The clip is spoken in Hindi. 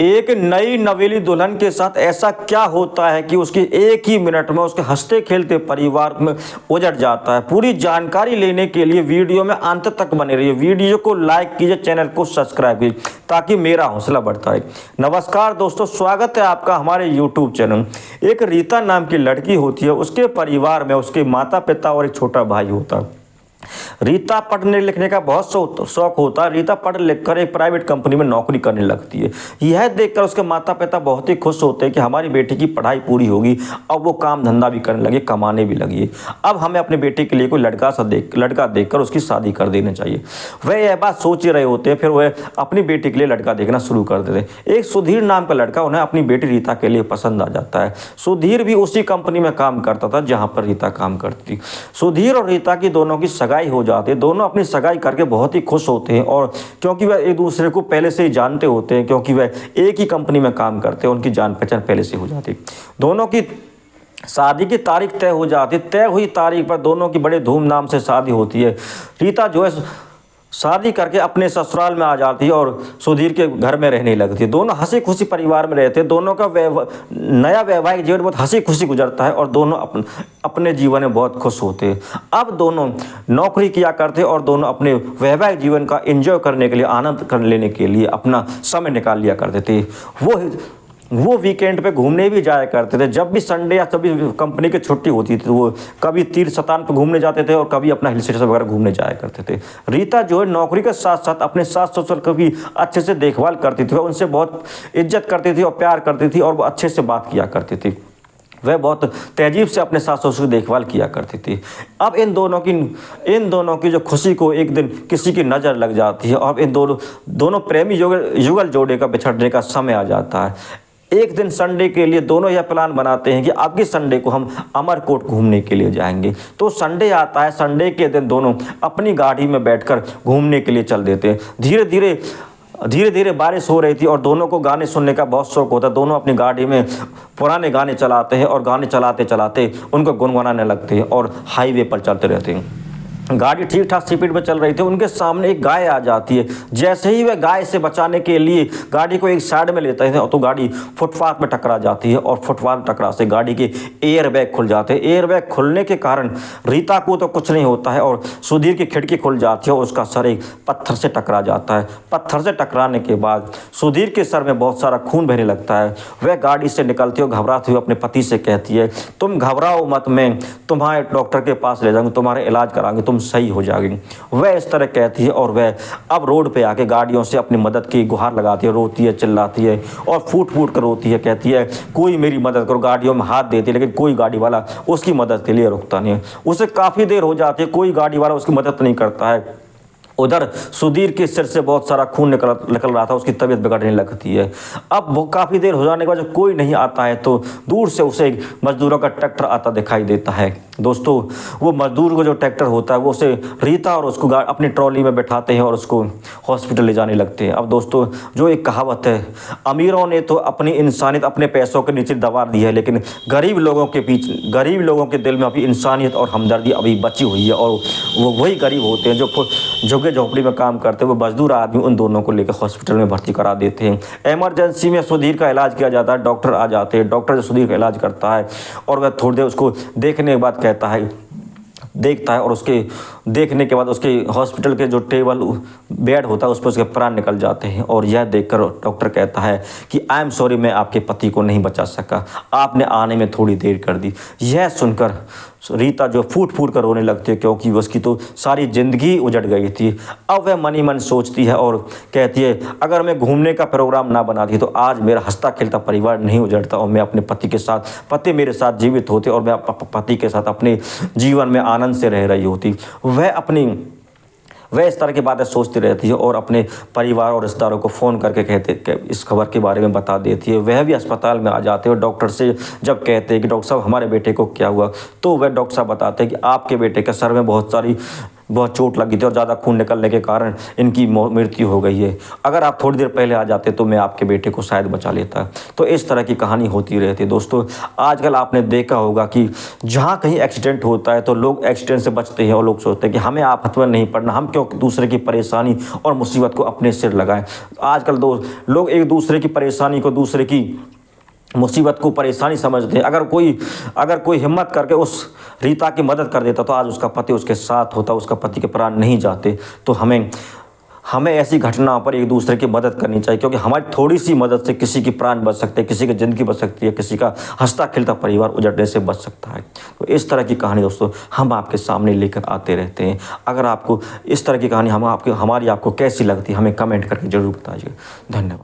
एक नई नवेली दुल्हन के साथ ऐसा क्या होता है कि उसके एक ही मिनट में उसके हंसते खेलते परिवार में उजड़ जाता है। पूरी जानकारी लेने के लिए वीडियो में अंत तक बने रहिए। वीडियो को लाइक कीजिए, चैनल को सब्सक्राइब कीजिए ताकि मेरा हौसला बढ़ता है। नमस्कार दोस्तों, स्वागत है आपका हमारे यूट्यूब चैनल। एक रीता नाम की लड़की होती है, उसके परिवार में उसके माता पिता और एक छोटा भाई होता है। रीता पढ़ने लिखने का बहुत शौक होता है। रीता पढ़ लिख कर एक प्राइवेट कंपनी में नौकरी करने लगती है। यह देखकर उसके माता पिता बहुत ही खुश होते हैं कि हमारी बेटी की पढ़ाई पूरी होगी, अब वो काम धंधा भी करने लगे, कमाने भी लगी। अब हमें अपने बेटे के लिए कोई लड़का देखकर उसकी शादी कर देनी चाहिए। वह यह बात सोच ही रहे होते हैं, फिर वह अपनी बेटी के लिए लड़का देखना शुरू कर देते हैं। एक सुधीर नाम का लड़का उन्हें अपनी बेटी रीता के लिए पसंद आ जाता है। सुधीर भी उसी कंपनी में काम करता था जहाँ पर रीता काम करती थी। सुधीर और रीता की दोनों की सगाई हो जाती है। दोनों अपनी सगाई करके बहुत ही खुश होते हैं, और क्योंकि वह एक दूसरे को पहले से ही जानते होते हैं, क्योंकि वह एक ही कंपनी में काम करते हैं, उनकी जान पहचान पहले से हो जाती है। दोनों की शादी की तारीख तय हो जाती है। तय हुई तारीख पर दोनों की बड़े धूमधाम से शादी होती है। रीता जो है शादी करके अपने ससुराल में आ जाती है और सुधीर के घर में रहने लगती है। दोनों हंसी खुशी परिवार में रहते हैं। दोनों का नया वैवाहिक जीवन बहुत हंसी खुशी गुजरता है और दोनों अपने जीवन में बहुत खुश होते हैं। अब दोनों नौकरी किया करते और दोनों अपने वैवाहिक जीवन का एंजॉय करने के लिए, आनंद कर लेने के लिए अपना समय निकाल लिया करते थे। वो वीकेंड पे घूमने भी जाया करते थे। जब भी संडे या कभी कंपनी की छुट्टी होती थी तो वो कभी तीर्थ स्थान पर घूमने जाते थे और कभी अपना हिल स्टेशन वगैरह घूमने जाया करते थे। रीता जो है नौकरी के साथ साथ अपने सास ससुर की भी अच्छे से देखभाल करती थी। उनसे बहुत इज्जत करती थी और प्यार करती थी और वो अच्छे से बात किया करती थी। वह बहुत तेजीब से अपने सास ससुर की देखभाल किया करती थी। अब इन दोनों की जो खुशी को एक दिन किसी की नज़र लग जाती है और इन दोनों प्रेमी युगल जोड़े का बिछड़ने का समय आ जाता है। एक दिन संडे के लिए दोनों यह प्लान बनाते हैं कि अगले संडे को हम अमरकोट घूमने के लिए जाएंगे। तो संडे आता है। संडे के दिन दोनों अपनी गाड़ी में बैठकर घूमने के लिए चल देते हैं। धीरे धीरे बारिश हो रही थी और दोनों को गाने सुनने का बहुत शौक होता है। दोनों अपनी गाड़ी में पुराने गाने चलाते हैं और गाने चलाते चलाते उनको गुनगुनाने लगते हैं और हाईवे पर चलते रहते हैं। गाड़ी ठीक ठाक स्पीड पर चल रही थी। उनके सामने एक गाय आ जाती है। जैसे ही वह गाय से बचाने के लिए गाड़ी को एक साइड में लेते हैं तो गाड़ी फुटपाथ में टकरा जाती है और फुटपाथ में टकरा से गाड़ी के एयर बैग खुल जाते हैं। एयर बैग खुलने के कारण रीता को तो कुछ नहीं होता है और सुधीर की खिड़की खुल जाती है और उसका सर एक पत्थर से टकरा जाता है। पत्थर से टकराने के बाद सुधीर के सर में बहुत सारा खून बहने लगता है। वह गाड़ी से निकलती है और घबराती हुई अपने पति से कहती है, तुम घबराओ मत, मैं तुम्हारे डॉक्टर के पास ले जाऊँगी, तुम्हारे इलाज कराएंगे, तुम सही हो जाएगी। वह इस तरह कहती है और वह अब रोड पे आके गाड़ियों से अपनी मदद की गुहार लगाती है, रोती है, चिल्लाती है और फूट फूट कर रोती है। कहती है कोई मेरी मदद करो। गाड़ियों में हाथ देती है लेकिन कोई गाड़ी वाला उसकी मदद के लिए रुकता नहीं है। उसे काफ़ी देर हो जाती है, कोई गाड़ी वाला उसकी मदद नहीं करता है। उधर सुधीर के सिर से बहुत सारा खून निकल रहा था। उसकी तबीयत बिगड़ने लगती है। अब वो काफ़ी देर हो जाने के बाद जब कोई नहीं आता है तो दूर से उसे एक मजदूरों का ट्रैक्टर आता दिखाई देता है। दोस्तों, वो मजदूर को जो ट्रैक्टर होता है वो उसे रीता और उसको अपनी ट्रॉली में बैठाते हैं और उसको हॉस्पिटल ले जाने लगते हैं। अब दोस्तों, जो एक कहावत है, अमीरों ने तो अपनी इंसानियत अपने पैसों के नीचे दबा दी है, लेकिन गरीब लोगों के दिल में अभी इंसानियत और हमदर्दी अभी बची हुई है। और वो वही गरीब होते हैं जो झोपड़ी में काम करते हैं। वो मजदूर आदमी उन दोनों को लेकर हॉस्पिटल में भर्ती करा देते हैं। इमरजेंसी में सुधीर का इलाज किया जाता है। डॉक्टर आ जाते हैं। डॉक्टर जो सुधीर का इलाज करता है और वह थोड़ी देर उसको देखने के बाद देखता है और उसके देखने के बाद उसके हॉस्पिटल के जो टेबल बेड होता है उस पर उसके प्राण निकल जाते हैं। और यह देखकर डॉक्टर कहता है कि आई एम सॉरी, मैं आपके पति को नहीं बचा सका, आपने आने में थोड़ी देर कर दी। यह सुनकर रीता जो फूट फूट कर रोने लगती है, क्योंकि उसकी तो सारी ज़िंदगी उजड़ गई थी। अब वह मन ही मन सोचती है और कहती है, अगर मैं घूमने का प्रोग्राम ना बनाती तो आज मेरा हंसता खेलता परिवार नहीं उजड़ता और मैं अपने पति मेरे साथ जीवित होते और मैं पति के साथ अपने जीवन में आनंद से रह रही होती। वह इस तरह की बातें सोचती रहती है और अपने परिवार और रिश्तेदारों को फ़ोन करके इस खबर के बारे में बता देती है। वह भी अस्पताल में आ जाते हैं और डॉक्टर से जब कहते हैं कि डॉक्टर साहब हमारे बेटे को क्या हुआ, तो वह डॉक्टर साहब बताते हैं कि आपके बेटे के सर में बहुत सारी बहुत चोट लगी थी और ज़्यादा खून निकलने के कारण इनकी मृत्यु हो गई है। अगर आप थोड़ी देर पहले आ जाते तो मैं आपके बेटे को शायद बचा लेता। तो इस तरह की कहानी होती रहती है दोस्तों। आजकल आपने देखा होगा कि जहाँ कहीं एक्सीडेंट होता है तो लोग एक्सीडेंट से बचते हैं और लोग सोचते हैं कि हमें आफत में नहीं पड़ना, हम क्यों दूसरे की परेशानी और मुसीबत को अपने सिर लगाएं। आजकल लोग एक दूसरे की परेशानी को, दूसरे की मुसीबत को परेशानी समझते हैं। अगर कोई हिम्मत करके उस रीता की मदद कर देता तो आज उसका पति उसके साथ होता, उसका पति के प्राण नहीं जाते। तो हमें ऐसी घटनाओं पर एक दूसरे की मदद करनी चाहिए, क्योंकि हमारी थोड़ी सी मदद से किसी की प्राण बच सकते हैं, किसी की ज़िंदगी बच सकती है, किसी का हंसता खिलता परिवार उजड़ने से बच सकता है। तो इस तरह की कहानी दोस्तों हम आपके सामने लेकर आते रहते हैं। अगर आपको इस तरह की कहानी हमारी आपको कैसी लगती है हमें कमेंट करके ज़रूर बताइए। धन्यवाद।